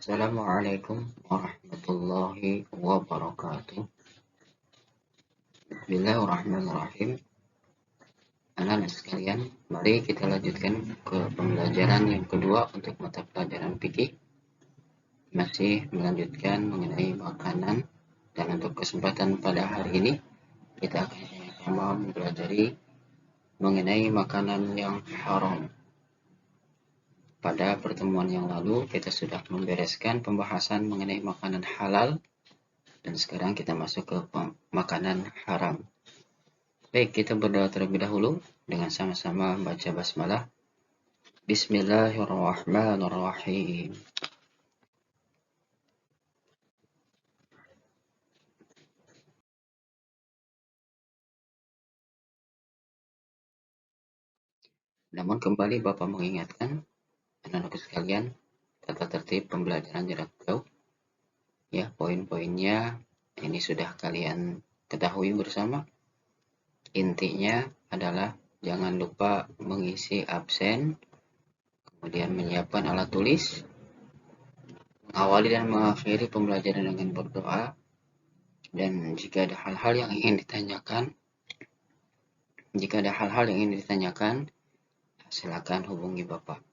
Assalamualaikum warahmatullahi wabarakatuh. Bismillahirrahmanirrahim. Anak-anak sekalian, mari kita lanjutkan ke pembelajaran yang kedua untuk mata pelajaran fikih. Masih melanjutkan mengenai makanan, dan untuk kesempatan pada hari ini kita akan sama-sama mempelajari mengenai makanan yang haram. Pada pertemuan yang lalu kita sudah membereskan pembahasan mengenai makanan halal. Dan sekarang kita masuk ke makanan haram. Baik, kita berdoa terlebih dahulu dengan sama-sama baca basmalah. Bismillahirrahmanirrahim. Namun kembali Bapak mengingatkan anak-anak sekalian, tata tertib pembelajaran jarak jauh. Ya, poin-poinnya ini sudah kalian ketahui bersama. Intinya adalah jangan lupa mengisi absen, kemudian menyiapkan alat tulis, mengawali dan mengakhiri pembelajaran dengan berdoa, dan jika ada hal-hal yang ingin ditanyakan, silakan hubungi Bapak.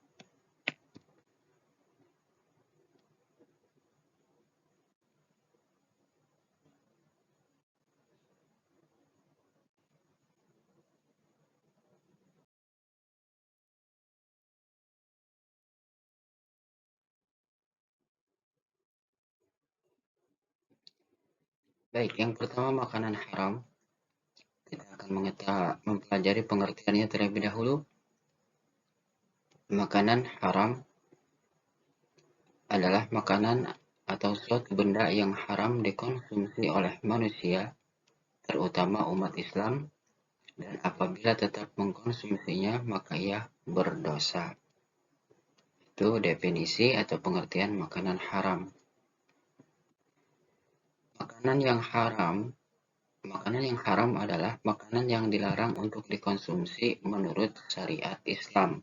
Baik, yang pertama makanan haram. Kita akan mempelajari pengertiannya terlebih dahulu. Makanan haram adalah makanan atau suatu benda yang haram dikonsumsi oleh manusia, terutama umat Islam, dan apabila tetap mengkonsumsinya maka ia berdosa. Itu definisi atau pengertian makanan haram. Makanan yang haram adalah makanan yang dilarang untuk dikonsumsi menurut syariat Islam.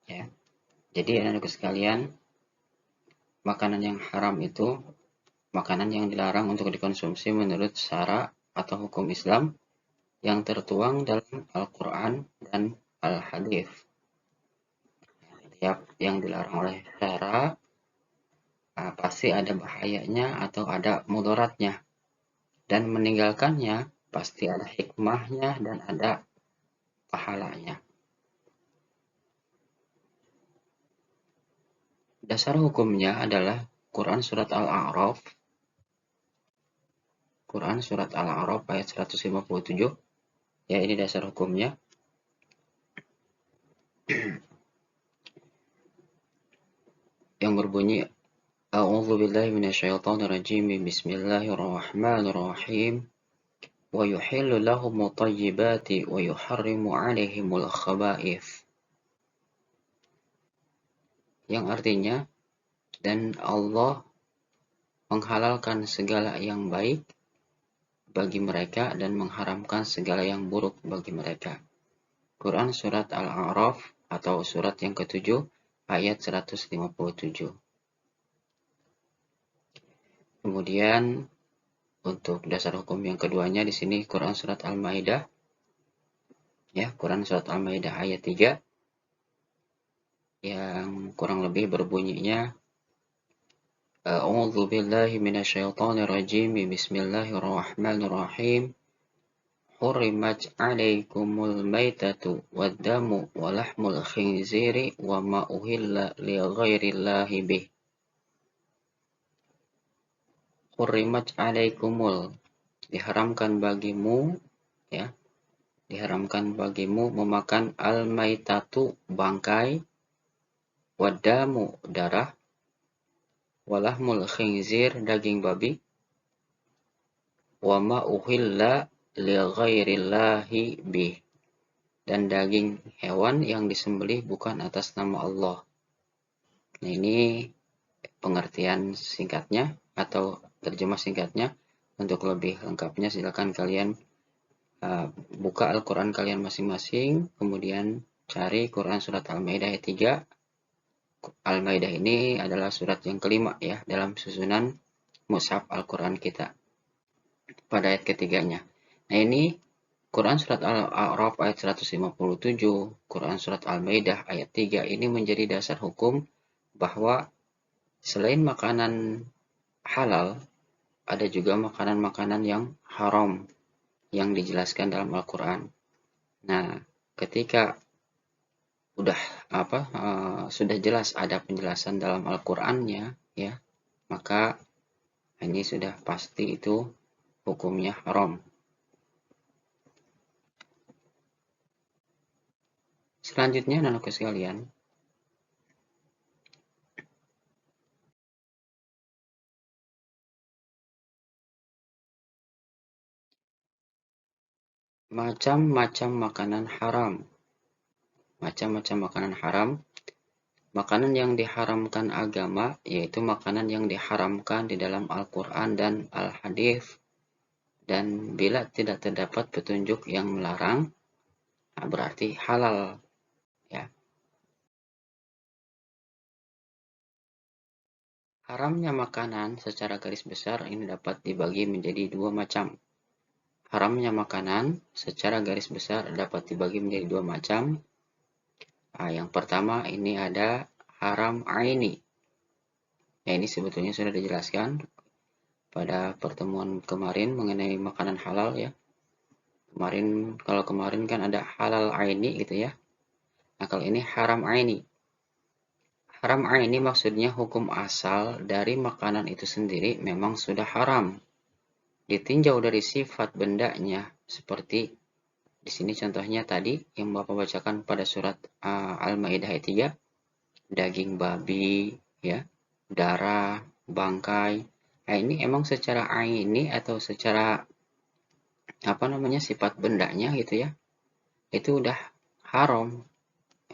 Ya. Jadi anak-anak sekalian, makanan yang haram itu makanan yang dilarang untuk dikonsumsi menurut syara atau hukum Islam yang tertuang dalam Al-Quran dan Al-Hadis. Setiap yang dilarang oleh syara pasti ada bahayanya atau ada mudaratnya, dan meninggalkannya pasti ada hikmahnya dan ada pahalanya. Dasar hukumnya adalah Quran surat Al-A'raf. Quran surat Al-A'raf ayat 157. Ya, ini dasar hukumnya. Yang berbunyi A'udzu billahi minasyaitonir rajim. Bismillahirrahmanirrahim. Wa yuhillu lahumut thayyibati wa yuharrimu 'alaihimul khaba'ith. Yang artinya, dan Allah menghalalkan segala yang baik bagi mereka dan mengharamkan segala yang buruk bagi mereka. Quran surat Al-A'raf atau surat yang ke-7 ayat 157. Kemudian untuk dasar hukum yang keduanya di sini Quran surat Al-Maidah. Ya, Quran surat Al-Maidah ayat 3 yang kurang lebih berbunyinya A'udzu billahi minasyaitonir rajim. Bismillahirrahmanirrahim. Hurrimat 'alaikumul maitatu wad-damu wa lahmul khinziri wa ma uhilla li ghairillahi bih. Hurrimat 'alaikumul, diharamkan bagimu, ya. Diharamkan bagimu memakan al-maitatu, bangkai, wad-damu, darah, walahmul khinzir, daging babi, wa ma uhilla li ghairillahi bih, dan daging hewan yang disembelih bukan atas nama Allah. Nah, ini pengertian singkatnya atau terjemah singkatnya. Untuk lebih lengkapnya silakan kalian buka Al-Quran kalian masing-masing, kemudian cari Quran surat Al-Maidah ayat 3, Al-Maidah ini adalah surat yang kelima ya dalam susunan mushaf Al-Quran kita pada ayat ketiganya. Nah ini Quran surat Al-A'raf ayat 157, Quran surat Al-Maidah ayat 3 ini menjadi dasar hukum bahwa selain makanan halal, ada juga makanan-makanan yang haram yang dijelaskan dalam Al-Quran. Nah, ketika sudah jelas ada penjelasan dalam Al-Qur'annya ya, maka ini sudah pasti itu hukumnya haram. Selanjutnya anak-anakku sekalian, macam-macam makanan haram. Macam-macam makanan haram. Makanan yang diharamkan agama, yaitu makanan yang diharamkan di dalam Al-Quran dan Al-Hadis. Dan bila tidak terdapat petunjuk yang melarang, berarti halal. Ya. Haramnya makanan secara garis besar ini dapat dibagi menjadi dua macam. Haramnya makanan secara garis besar dapat dibagi menjadi dua macam. Yang pertama ini ada haram aini. Ya, ini sebetulnya sudah dijelaskan pada pertemuan kemarin mengenai makanan halal ya. Kalau kemarin kan ada halal aini gitu ya. Nah, kalau ini haram aini. Haram aini maksudnya hukum asal dari makanan itu sendiri memang sudah haram. Ditinjau dari sifat bendanya, seperti di sini contohnya tadi yang Bapak bacakan pada surat Al-Maidah ayat 3, daging babi, ya, darah, bangkai. Nah, ini emang secara aini atau secara sifat bendanya gitu ya, itu udah haram,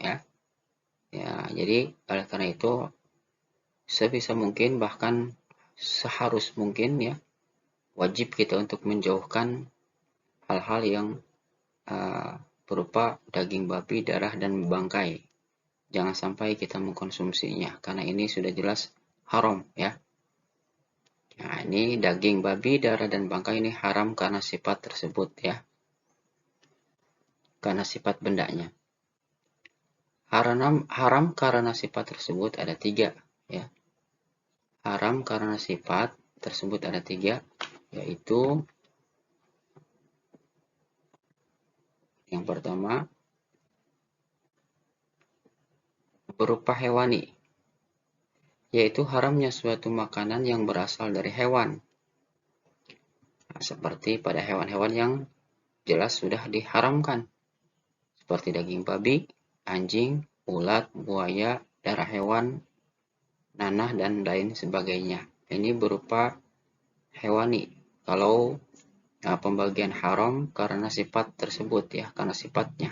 ya. Ya, jadi oleh karena itu sebisa mungkin bahkan seharus mungkin ya wajib kita untuk menjauhkan hal-hal yang berupa daging babi, darah, dan bangkai. Jangan sampai kita mengkonsumsinya, karena ini sudah jelas haram ya. Nah, ini daging babi, darah, dan bangkai ini haram karena sifat tersebut ya. Karena sifat bendanya. Haram karena sifat tersebut ada 3 ya. Haram karena sifat tersebut ada 3, yaitu yang pertama berupa hewani, yaitu haramnya suatu makanan yang berasal dari hewan. Nah, seperti pada hewan-hewan yang jelas sudah diharamkan, seperti daging babi, anjing, ulat, buaya, darah hewan, nanah, dan lain sebagainya. Ini berupa hewani. Kalau pembagian haram karena sifat tersebut ya, karena sifatnya.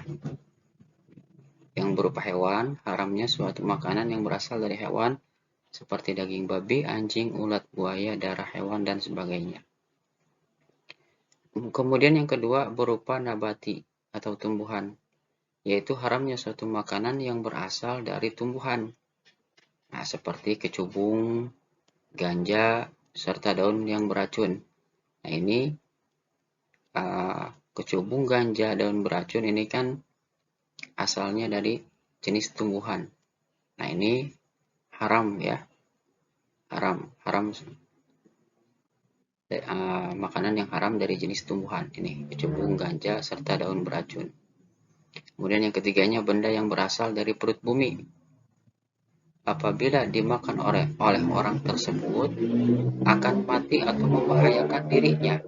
Yang berupa hewan, haramnya suatu makanan yang berasal dari hewan, seperti daging babi, anjing, ulat, buaya, darah hewan, dan sebagainya. Kemudian yang kedua berupa nabati atau tumbuhan, yaitu haramnya suatu makanan yang berasal dari tumbuhan. Nah, seperti kecubung, ganja, serta daun yang beracun. Nah, ini kecubung, ganja, daun beracun ini kan asalnya dari jenis tumbuhan. Nah, ini haram ya. Haram makanan yang haram dari jenis tumbuhan. Ini kecubung, ganja, serta daun beracun. Kemudian yang ketiganya benda yang berasal dari perut bumi. Apabila dimakan oleh orang tersebut akan mati atau membahayakan dirinya.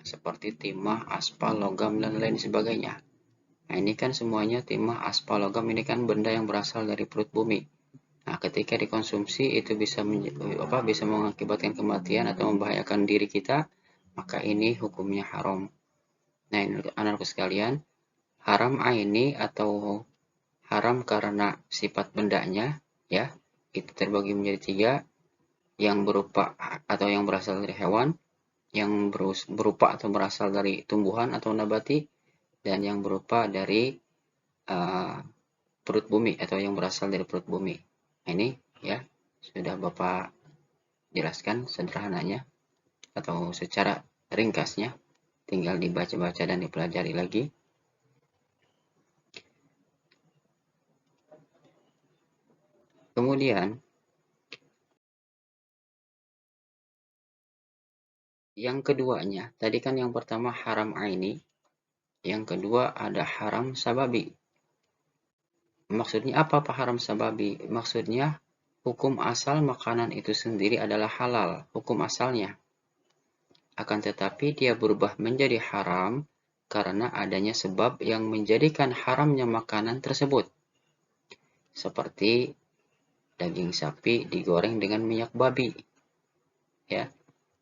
Seperti timah, aspal, logam, dan lain sebagainya. Nah, ini kan semuanya timah, aspal, logam ini kan benda yang berasal dari perut bumi. Nah, ketika dikonsumsi itu bisa mengakibatkan kematian atau membahayakan diri kita, maka ini hukumnya haram. Nah, anak-anakku sekalian, haram aini atau haram karena sifat bendanya ya, itu terbagi menjadi 3, yang berupa atau yang berasal dari hewan, yang berupa atau berasal dari tumbuhan atau nabati, dan yang berupa dari perut bumi atau yang berasal dari perut bumi. Ini ya sudah Bapak jelaskan sederhananya atau secara ringkasnya, tinggal dibaca-baca dan dipelajari lagi. Kemudian yang keduanya, tadi kan yang pertama haram aini, yang kedua ada haram sababi. Maksudnya apa haram sababi? Maksudnya hukum asal makanan itu sendiri adalah halal, hukum asalnya. Akan tetapi dia berubah menjadi haram karena adanya sebab yang menjadikan haramnya makanan tersebut. Seperti daging sapi digoreng dengan minyak babi. Ya,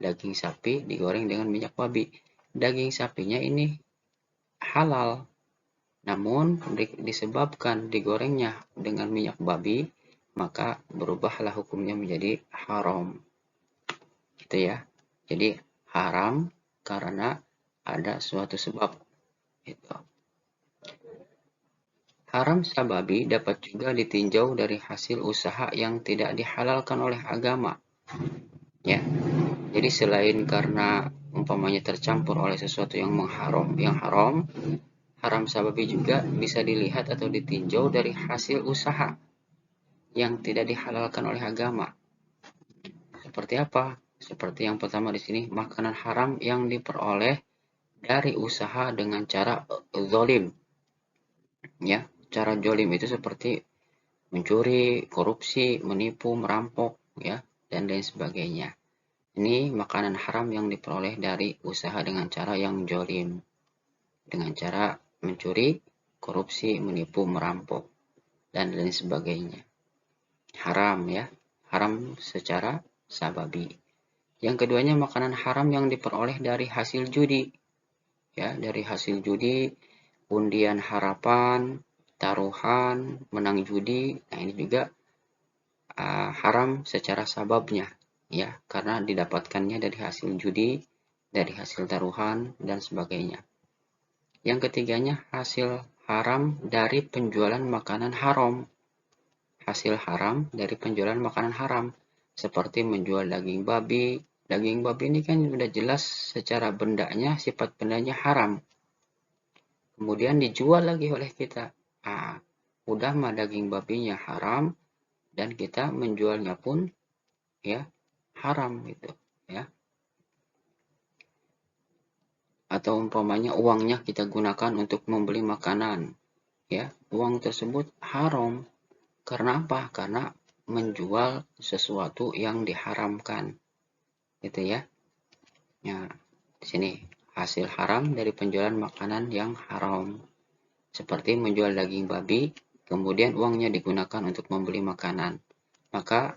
daging sapi digoreng dengan minyak babi. Daging sapinya ini halal, namun disebabkan digorengnya dengan minyak babi, maka berubahlah hukumnya menjadi haram. Gitu ya. Jadi haram karena ada suatu sebab. Gitu. Haram sababi dapat juga ditinjau dari hasil usaha yang tidak dihalalkan oleh agama. Ya. Jadi selain karena umpamanya tercampur oleh sesuatu yang haram, haram sababi juga bisa dilihat atau ditinjau dari hasil usaha yang tidak dihalalkan oleh agama. Seperti apa? Seperti yang pertama di sini, makanan haram yang diperoleh dari usaha dengan cara zolim. Ya, cara zolim itu seperti mencuri, korupsi, menipu, merampok, ya, dan lain sebagainya. Ini makanan haram yang diperoleh dari usaha dengan cara yang zolim, dengan cara mencuri, korupsi, menipu, merampok, dan lain sebagainya. Haram ya, haram secara sababi. Yang keduanya makanan haram yang diperoleh dari hasil judi. Ya, dari hasil judi, undian harapan, taruhan, menang judi. Nah, ini juga haram secara sababnya, ya, karena didapatkannya dari hasil judi, dari hasil taruhan dan sebagainya. Yang ketiganya hasil haram dari penjualan makanan haram. Hasil haram dari penjualan makanan haram, seperti menjual daging babi. Daging babi ini kan sudah jelas secara bendanya, sifat bendanya haram. Kemudian dijual lagi oleh kita. Udah mah daging babinya haram dan kita menjualnya pun ya haram gitu ya. Atau umpamanya uangnya kita gunakan untuk membeli makanan, ya, uang tersebut haram. Karena apa? Karena menjual sesuatu yang diharamkan. Gitu ya. Ya, di sini hasil haram dari penjualan makanan yang haram. Seperti menjual daging babi, kemudian uangnya digunakan untuk membeli makanan. Maka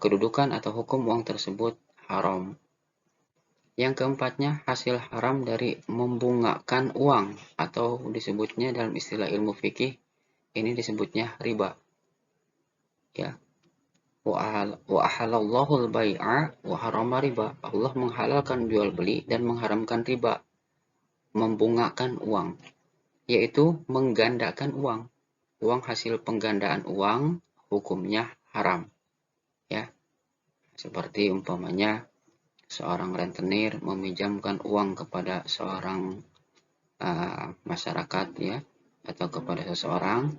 kedudukan atau hukum uang tersebut haram. Yang keempatnya hasil haram dari membungakan uang atau disebutnya dalam istilah ilmu fikih ini disebutnya riba. Ya, wa ahalallahu al-bai'a wa harama riba. Allah menghalalkan jual beli dan mengharamkan riba. Membungakan uang, yaitu menggandakan uang. Uang hasil penggandaan uang hukumnya haram. Ya, seperti umpamanya seorang rentenir meminjamkan uang kepada seorang masyarakat ya, atau kepada seseorang.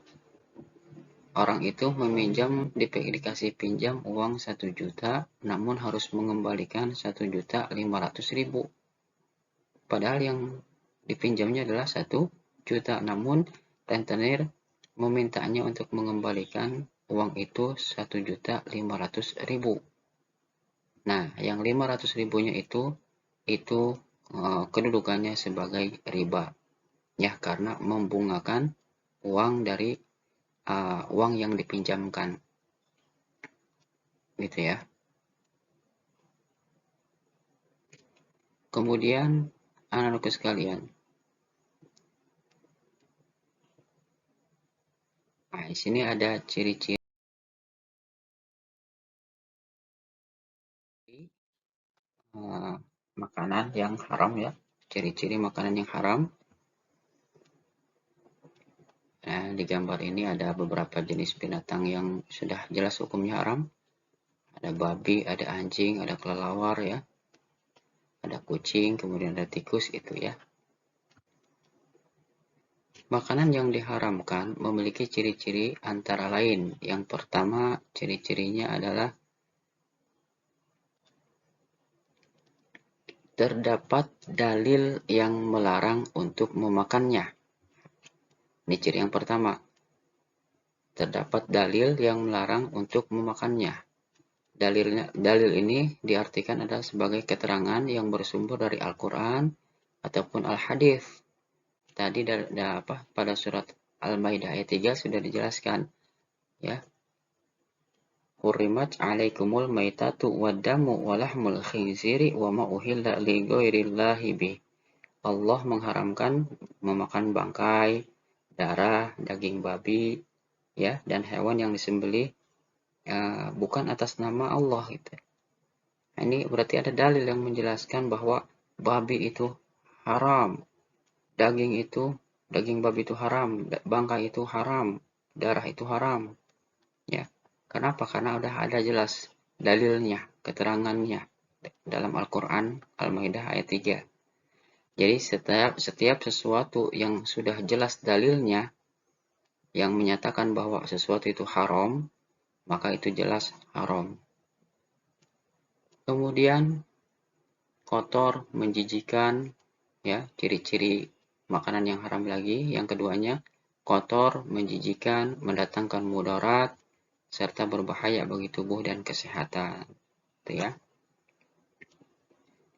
Orang itu meminjam, dikasih pinjam uang 1 juta, namun harus mengembalikan 1.500.000. Padahal yang dipinjamnya adalah 1 juta, namun rentenir memintanya untuk mengembalikan uang itu 1.500.000. Nah, yang 500 ribunya itu kedudukannya sebagai riba. Ya, karena membungakan uang dari uang yang dipinjamkan. Gitu ya. Kemudian anak-anakku sekalian. Nah, di sini ada ciri-ciri makanan yang haram ya. Ciri-ciri makanan yang haram. Nah, di gambar ini ada beberapa jenis binatang yang sudah jelas hukumnya haram. Ada babi, ada anjing, ada kelelawar ya. Ada kucing, kemudian ada tikus itu ya. Makanan yang diharamkan memiliki ciri-ciri antara lain. Yang pertama, ciri-cirinya adalah terdapat dalil yang melarang untuk memakannya. Ini ciri yang pertama. Terdapat dalil yang melarang untuk memakannya. Dalil ini diartikan adalah sebagai keterangan yang bersumber dari Al-Quran ataupun Al-Hadis. Tadi pada surat Al-Maidah ayat 3 sudah dijelaskan ya. Hurrimat 'alaikumul maitatu waddamu walahmul khinziri wa ma uhilla li ghairillahi bih. Allah mengharamkan memakan bangkai, darah, daging babi ya, dan hewan yang disembelih bukan atas nama Allah gitu. Ini berarti ada dalil yang menjelaskan bahwa babi itu haram, daging babi itu haram, bangkai itu haram, darah itu haram. Ya. Kenapa? Karena udah ada jelas dalilnya, keterangannya dalam Al-Quran Al-Maidah ayat 3. Jadi setiap sesuatu yang sudah jelas dalilnya, yang menyatakan bahwa sesuatu itu haram, maka itu jelas haram. Kemudian kotor, menjijikan, ya, ciri-ciri makanan yang haram lagi. Yang keduanya, kotor, menjijikan, mendatangkan mudarat, serta berbahaya bagi tubuh dan kesehatan. Itu ya.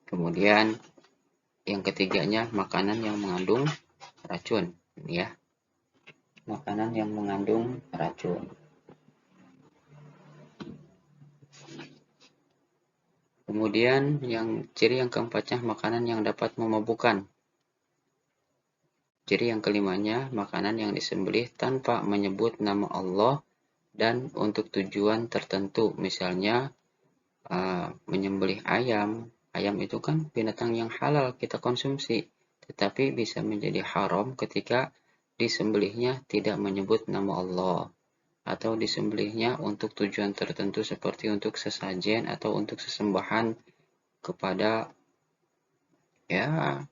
Kemudian yang ketiganya, makanan yang mengandung racun, ya. Makanan yang mengandung racun. Kemudian ciri yang keempatnya, makanan yang dapat memabukkan. Ciri yang kelimanya, makanan yang disembelih tanpa menyebut nama Allah dan untuk tujuan tertentu. Misalnya menyembelih ayam. Ayam itu kan binatang yang halal kita konsumsi, tetapi bisa menjadi haram ketika disembelihnya tidak menyebut nama Allah, atau disembelihnya untuk tujuan tertentu seperti untuk sesajen atau untuk sesembahan kepada ya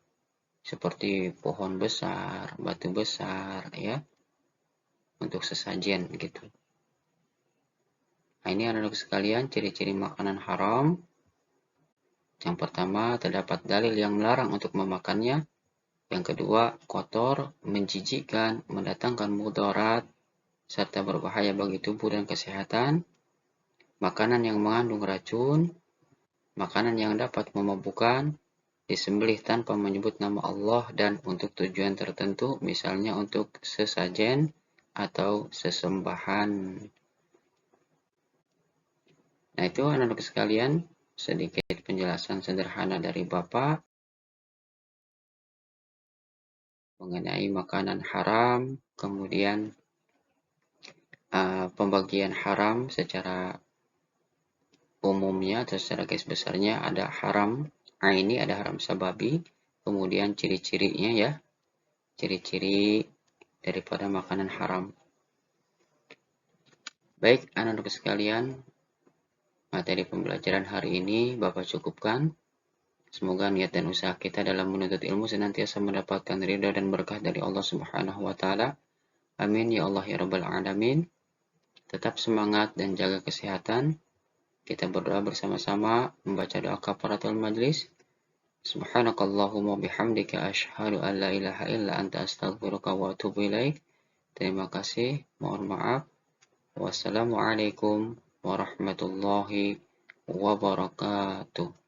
seperti pohon besar, batu besar ya, untuk sesajen gitu. Nah, ini anak-anak sekalian ciri-ciri makanan haram. Yang pertama, terdapat dalil yang melarang untuk memakannya. Yang kedua, kotor, menjijikkan, mendatangkan mudarat, serta berbahaya bagi tubuh dan kesehatan. Makanan yang mengandung racun, makanan yang dapat memabukkan, disembelih tanpa menyebut nama Allah dan untuk tujuan tertentu, misalnya untuk sesajen atau sesembahan. Nah, itu anak-anak sekalian, sedikit penjelasan sederhana dari Bapak mengenai makanan haram, kemudian pembagian haram secara umumnya atau secara garis besarnya ada haram aini, ada haram sababi, kemudian ciri-cirinya ya, ciri-ciri daripada makanan haram. Baik anak-anak sekalian, materi pembelajaran hari ini Bapak cukupkan. Semoga niat dan usaha kita dalam menuntut ilmu senantiasa mendapatkan ridha dan berkah dari Allah Subhanahu wa taala. Amin ya Allah ya rabbal alamin. Tetap semangat dan jaga kesehatan. Kita berdoa bersama-sama membaca doa kafaratul majlis. Subhanakallahumma bihamdika asyhadu an la ilaha illa anta astaghfiruka wa atubu ilaik. Terima kasih. Mohon maaf. Wassalamualaikum warahmatullahi wabarakatuh.